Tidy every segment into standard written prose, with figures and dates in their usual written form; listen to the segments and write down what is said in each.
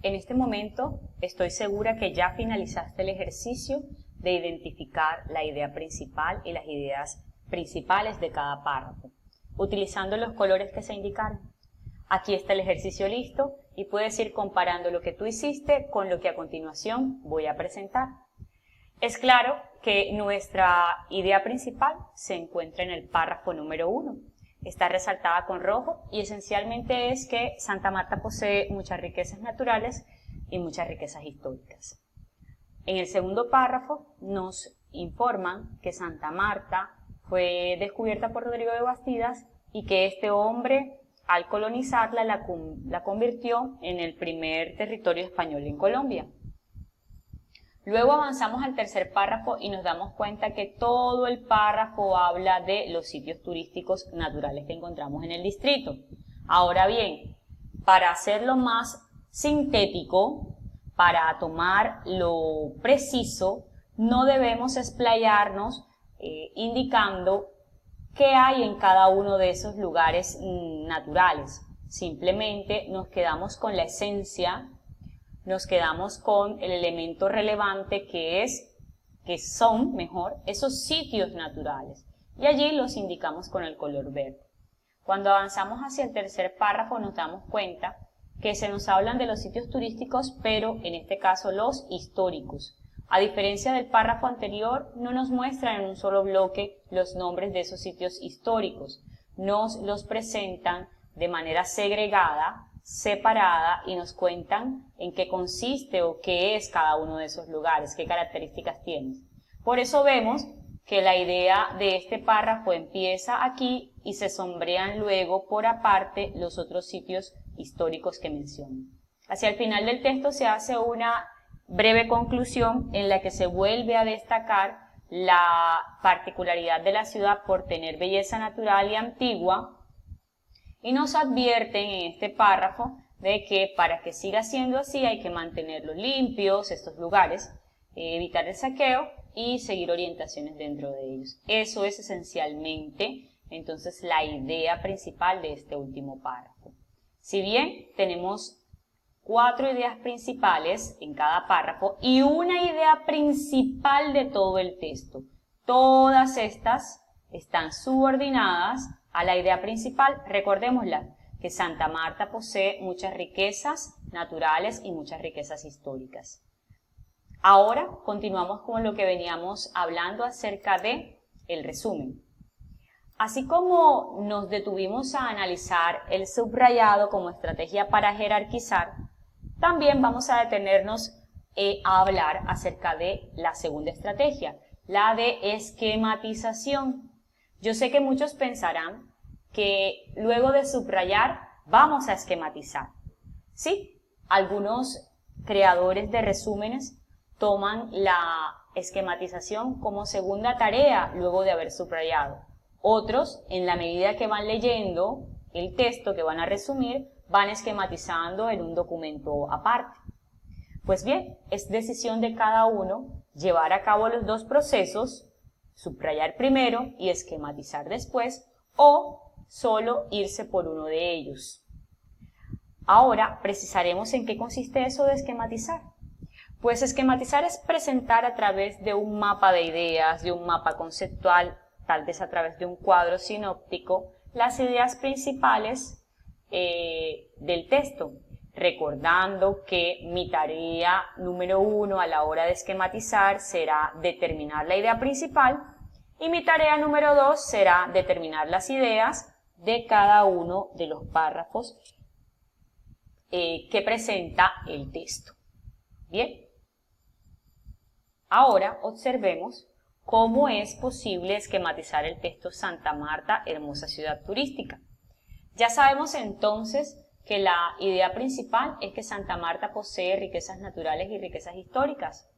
En este momento estoy segura que ya finalizaste el ejercicio de identificar la idea principal y las ideas principales de cada párrafo, utilizando los colores que se indicaron. Aquí está el ejercicio listo y puedes ir comparando lo que tú hiciste con lo que a continuación voy a presentar. Es claro que nuestra idea principal se encuentra en el párrafo número 1. Está resaltada con rojo y esencialmente es que Santa Marta posee muchas riquezas naturales y muchas riquezas históricas. En el segundo párrafo nos informan que Santa Marta fue descubierta por Rodrigo de Bastidas y que este hombre, al colonizarla, la convirtió en el primer territorio español en Colombia. Luego avanzamos al tercer párrafo y nos damos cuenta que todo el párrafo habla de los sitios turísticos naturales que encontramos en el distrito. Ahora bien, para hacerlo más sintético, para tomar lo preciso, no debemos explayarnos indicando qué hay en cada uno de esos lugares naturales. Simplemente nos quedamos con la esencia, nos quedamos con el elemento relevante que son esos sitios naturales. Y allí los indicamos con el color verde. Cuando avanzamos hacia el tercer párrafo nos damos cuenta que se nos hablan de los sitios turísticos, pero en este caso los históricos. A diferencia del párrafo anterior, no nos muestran en un solo bloque los nombres de esos sitios históricos. Nos los presentan de manera segregada, separada, y nos cuentan en qué consiste o qué es cada uno de esos lugares, qué características tiene. Por eso vemos que la idea de este párrafo empieza aquí y se sombrean luego por aparte los otros sitios históricos que mencionan. Hacia el final del texto se hace una breve conclusión en la que se vuelve a destacar la particularidad de la ciudad por tener belleza natural y antigua, y nos advierten en este párrafo de que para que siga siendo así hay que mantenerlos limpios, estos lugares, evitar el saqueo y seguir orientaciones dentro de ellos. Eso es esencialmente entonces la idea principal de este último párrafo. Si bien tenemos 4 ideas principales en cada párrafo y una idea principal de todo el texto, todas estas están subordinadas a la idea principal. Recordémosla, que Santa Marta posee muchas riquezas naturales y muchas riquezas históricas. Ahora continuamos con lo que veníamos hablando acerca de el resumen. Así como nos detuvimos a analizar el subrayado como estrategia para jerarquizar, también vamos a detenernos a hablar acerca de la segunda estrategia, la de esquematización. Yo sé que muchos pensarán que luego de subrayar vamos a esquematizar. Sí, algunos creadores de resúmenes toman la esquematización como segunda tarea luego de haber subrayado. Otros, en la medida que van leyendo el texto que van a resumir, van esquematizando en un documento aparte. Pues bien, es decisión de cada uno llevar a cabo los dos procesos, subrayar primero y esquematizar después, o solo irse por uno de ellos. Ahora precisaremos en qué consiste eso de esquematizar. Pues esquematizar es presentar a través de un mapa de ideas, de un mapa conceptual, tal vez a través de un cuadro sinóptico, las ideas principales del texto, recordando que mi tarea número 1 a la hora de esquematizar será determinar la idea principal y mi tarea número 2 será determinar las ideas de cada uno de los párrafos que presenta el texto. Bien, ahora observemos cómo es posible esquematizar el texto Santa Marta, hermosa ciudad turística. Ya sabemos entonces que la idea principal es que Santa Marta posee riquezas naturales y riquezas históricas.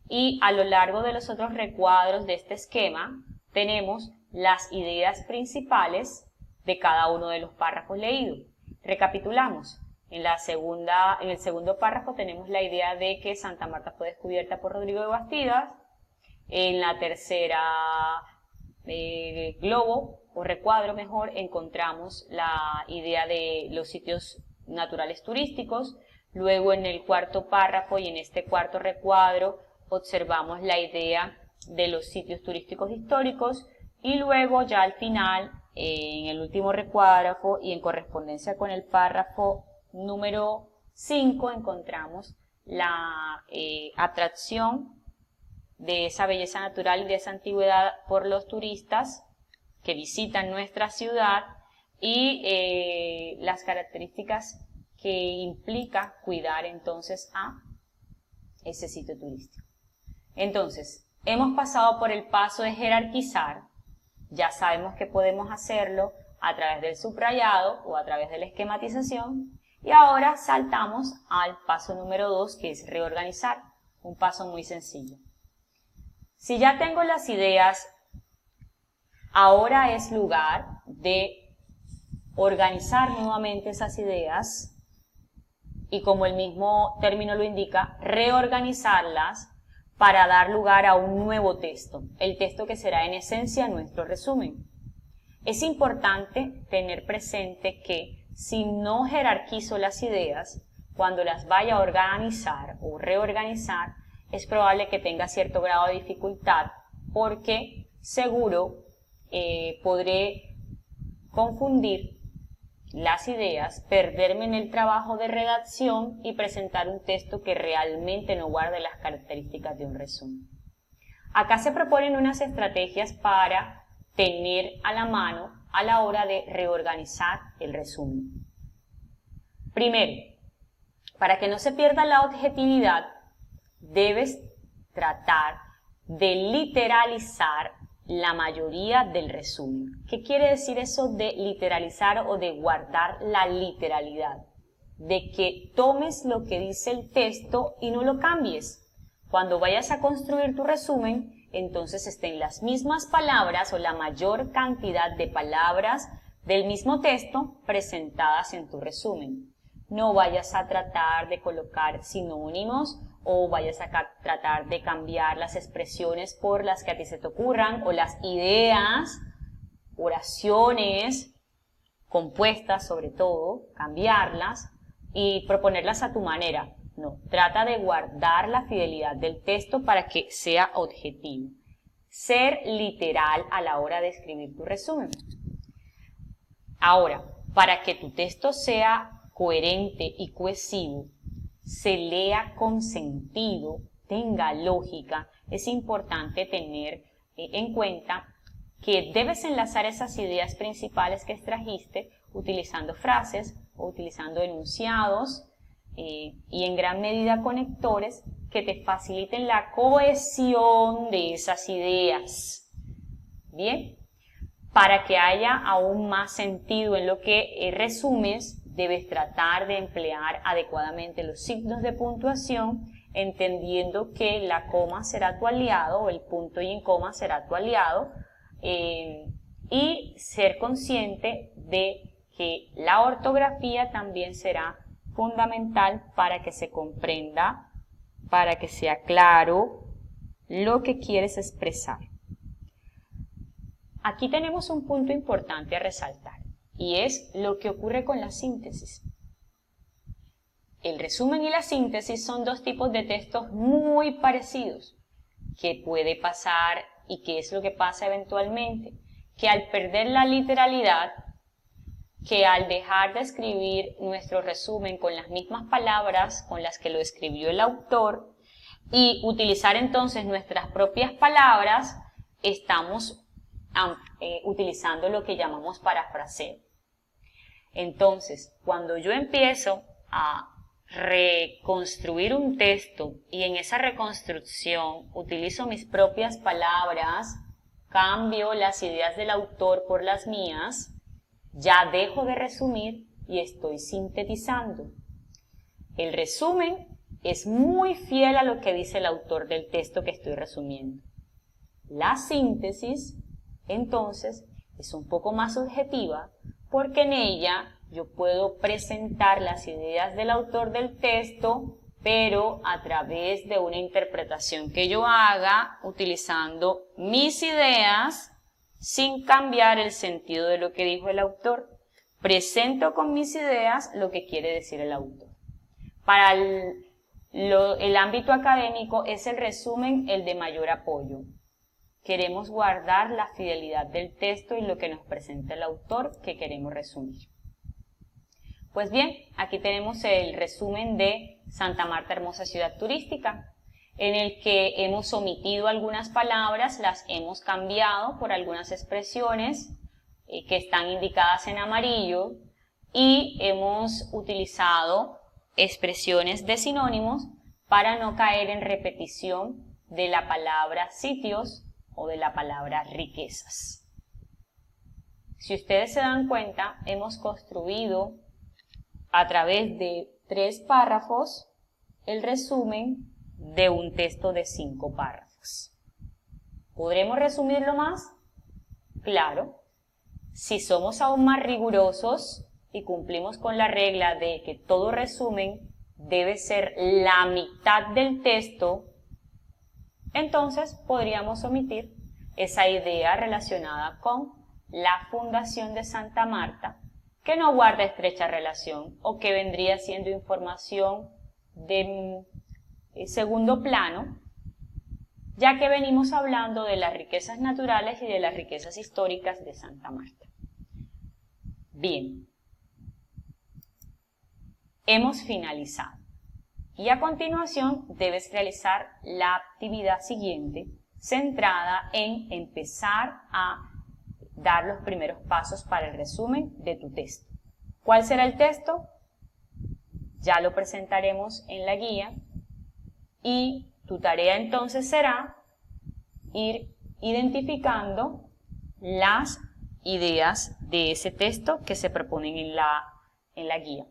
Y a lo largo de los otros recuadros de este esquema tenemos las ideas principales de cada uno de los párrafos leídos. Recapitulamos. En el segundo párrafo tenemos la idea de que Santa Marta fue descubierta por Rodrigo de Bastidas. En la tercera globo o recuadro mejor encontramos la idea de los sitios naturales turísticos. Luego en el cuarto párrafo y en este cuarto recuadro observamos la idea de los sitios turísticos históricos y luego ya al final, en el último recuadro y en correspondencia con el párrafo número 5, encontramos la atracción de esa belleza natural y de esa antigüedad por los turistas que visitan nuestra ciudad y las características que implica cuidar entonces a ese sitio turístico. Entonces, hemos pasado por el paso de jerarquizar, ya sabemos que podemos hacerlo a través del subrayado o a través de la esquematización y ahora saltamos al paso número 2 que es reorganizar, un paso muy sencillo. Si ya tengo las ideas, ahora es lugar de organizar nuevamente esas ideas y como el mismo término lo indica, reorganizarlas para dar lugar a un nuevo texto, el texto que será en esencia nuestro resumen. Es importante tener presente que si no jerarquizo las ideas, cuando las vaya a organizar o reorganizar, es probable que tenga cierto grado de dificultad porque seguro podré confundir las ideas, perderme en el trabajo de redacción y presentar un texto que realmente no guarde las características de un resumen. Acá se proponen unas estrategias para tener a la mano a la hora de reorganizar el resumen. Primero, para que no se pierda la objetividad, debes tratar de literalizar la mayoría del resumen. ¿Qué quiere decir eso de literalizar o de guardar la literalidad? De que tomes lo que dice el texto y no lo cambies. Cuando vayas a construir tu resumen, entonces estén las mismas palabras o la mayor cantidad de palabras del mismo texto presentadas en tu resumen. No vayas a tratar de colocar sinónimos o vayas a tratar de cambiar las expresiones por las que a ti se te ocurran o las ideas, oraciones compuestas sobre todo, cambiarlas y proponerlas a tu manera. No, trata de guardar la fidelidad del texto para que sea objetivo. Ser literal a la hora de escribir tu resumen. Ahora, para que tu texto sea coherente y cohesivo, se lea con sentido, tenga lógica, es importante tener en cuenta que debes enlazar esas ideas principales que extrajiste utilizando frases o utilizando enunciados y en gran medida conectores que te faciliten la cohesión de esas ideas. Bien, para que haya aún más sentido en lo que resumes, debes tratar de emplear adecuadamente los signos de puntuación, entendiendo que la coma será tu aliado o el punto y en coma será tu aliado, y ser consciente de que la ortografía también será fundamental para que se comprenda, para que sea claro lo que quieres expresar. Aquí tenemos un punto importante a resaltar y es lo que ocurre con la síntesis. El resumen y la síntesis son dos tipos de textos muy parecidos. ¿Qué puede pasar y qué es lo que pasa eventualmente? Que al perder la literalidad, que al dejar de escribir nuestro resumen con las mismas palabras con las que lo escribió el autor y utilizar entonces nuestras propias palabras, estamos utilizando lo que llamamos parafraseo. Entonces, cuando yo empiezo a reconstruir un texto y en esa reconstrucción utilizo mis propias palabras, cambio las ideas del autor por las mías, ya dejo de resumir y estoy sintetizando. El resumen es muy fiel a lo que dice el autor del texto que estoy resumiendo. La síntesis, entonces, es un poco más subjetiva porque en ella yo puedo presentar las ideas del autor del texto, pero a través de una interpretación que yo haga utilizando mis ideas sin cambiar el sentido de lo que dijo el autor. presento con mis ideas lo que quiere decir el autor. Para el ámbito académico es el resumen el de mayor apoyo. Queremos guardar la fidelidad del texto y lo que nos presenta el autor que queremos resumir. Pues bien, aquí tenemos el resumen de Santa Marta, hermosa ciudad turística, en el que hemos omitido algunas palabras, las hemos cambiado por algunas expresiones que están indicadas en amarillo y hemos utilizado expresiones de sinónimos para no caer en repetición de la palabra sitios o de la palabra riquezas. Si ustedes se dan cuenta, hemos construido a través de 3 párrafos el resumen de un texto de 5 párrafos. ¿Podremos resumirlo más? Claro. Si somos aún más rigurosos y cumplimos con la regla de que todo resumen debe ser la mitad del texto, entonces podríamos omitir esa idea relacionada con la fundación de Santa Marta, que no guarda estrecha relación o que vendría siendo información de segundo plano, ya que venimos hablando de las riquezas naturales y de las riquezas históricas de Santa Marta. Bien, hemos finalizado y a continuación debes realizar la actividad siguiente centrada en empezar a dar los primeros pasos para el resumen de tu texto. ¿Cuál será el texto? Ya lo presentaremos en la guía y tu tarea entonces será ir identificando las ideas de ese texto que se proponen en la guía.